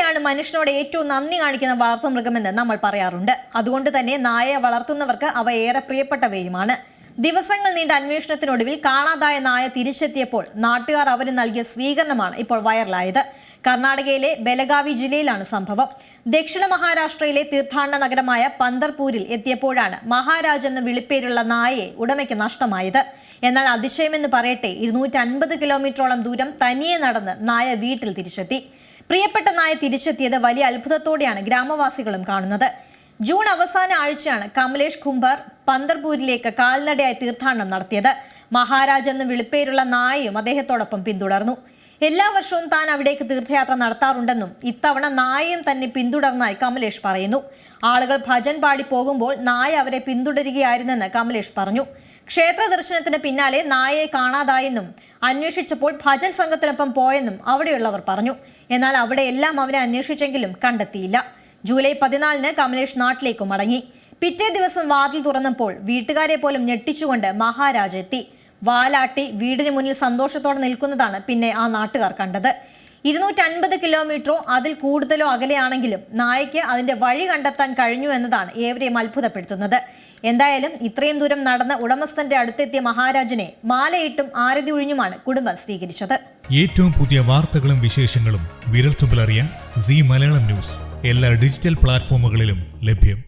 നായയാണ് മനുഷ്യനോട് ഏറ്റവും നന്ദി കാണിക്കുന്ന വളർത്തുമൃഗമെന്ന് നമ്മൾ പറയാറുണ്ട്. അതുകൊണ്ട് തന്നെ നായയെ വളർത്തുന്നവർക്ക് അവ ഏറെ പ്രിയപ്പെട്ടവയുമാണ്. ദിവസങ്ങൾ നീണ്ട അന്വേഷണത്തിനൊടുവിൽ കാണാതായ നായ തിരിച്ചെത്തിയപ്പോൾ നാട്ടുകാർ അവന് നൽകിയ സ്വീകരണമാണ് ഇപ്പോൾ വൈറലായത്. കർണാടകയിലെ ബെലഗാവി ജില്ലയിലാണ് സംഭവം. ദക്ഷിണ മഹാരാഷ്ട്രയിലെ തീർത്ഥാടന നഗരമായ പന്തർപൂരിൽ എത്തിയപ്പോഴാണ് മഹാരാജ് എന്ന വിളിപ്പേരുള്ള നായയെ ഉടമയ്ക്ക് നഷ്ടമായത്. എന്നാൽ അതിശയമെന്ന് പറയട്ടെ, 250 കിലോമീറ്ററോളം ദൂരം തനിയെ നടന്ന് നായ വീട്ടിൽ തിരിച്ചെത്തി. പ്രിയപ്പെട്ട നായ തിരിച്ചെത്തിയത് വലിയ അത്ഭുതത്തോടെയാണ് ഗ്രാമവാസികളും കാണുന്നത്. ജൂൺ അവസാന ആഴ്ചയാണ് കമലേഷ് ഖുംബർ പന്തർപൂരിലേക്ക് കാൽനടയായി തീർത്ഥാടനം നടത്തിയത്. മഹാരാജ് എന്ന വിളിപ്പേരുള്ള നായയും അദ്ദേഹത്തോടൊപ്പം പിന്തുടർന്നു. എല്ലാ വർഷവും താൻ അവിടേക്ക് തീർത്ഥയാത്ര നടത്താറുണ്ടെന്നും ഇത്തവണ നായയും തന്നെ പിന്തുടർന്നായി കമലേഷ് പറയുന്നു. ആളുകൾ ഭജൻ പാടി പോകുമ്പോൾ നായ അവരെ പിന്തുടരുകയായിരുന്നെന്ന് കമലേഷ് പറഞ്ഞു. ക്ഷേത്ര ദർശനത്തിന് പിന്നാലെ നായയെ കാണാതായെന്നും അന്വേഷിച്ചപ്പോൾ ഭജൻ സംഘത്തിനൊപ്പം പോയെന്നും അവിടെയുള്ളവർ പറഞ്ഞു. എന്നാൽ അവിടെയെല്ലാം അവനെ അന്വേഷിച്ചെങ്കിലും കണ്ടെത്തിയില്ല. ജൂലൈ 14-ന് കമലേഷ് നാട്ടിലേക്ക് മടങ്ങി. പിറ്റേ ദിവസം വാതിൽ തുറന്നപ്പോൾ വീട്ടുകാരെ പോലും ഞെട്ടിച്ചുകൊണ്ട് മഹാരാജ് എത്തി. വാലാട്ടി വീടിന് മുന്നിൽ സന്തോഷത്തോടെ നിൽക്കുന്നതാണ് പിന്നെ ആ നാട്ടുകാർ കണ്ടത്. 250 കിലോമീറ്ററോ അതിൽ കൂടുതലോ അകലെയാണെങ്കിലും നായയ്ക്ക് അതിന്റെ വഴി കണ്ടെത്താൻ കഴിഞ്ഞു എന്നതാണ് ഏവരെയും അത്ഭുതപ്പെടുത്തുന്നത്. എന്തായാലും ഇത്രയും ദൂരം നടന്ന് ഉടമസ്ഥന്റെ അടുത്തെത്തിയ മഹാരാജിനെ മാലയിട്ടും ആരതി ഒഴിഞ്ഞുമാണ് കുടുംബം സ്വീകരിച്ചത്. ഏറ്റവും പുതിയ വാർത്തകളും വിശേഷങ്ങളും വിരൽത്തുമ്പിലറിയാൻ സീ മലയാളം ന്യൂസ് എല്ലാ ഡിജിറ്റൽ പ്ലാറ്റ്ഫോമുകളിലും ലഭ്യം.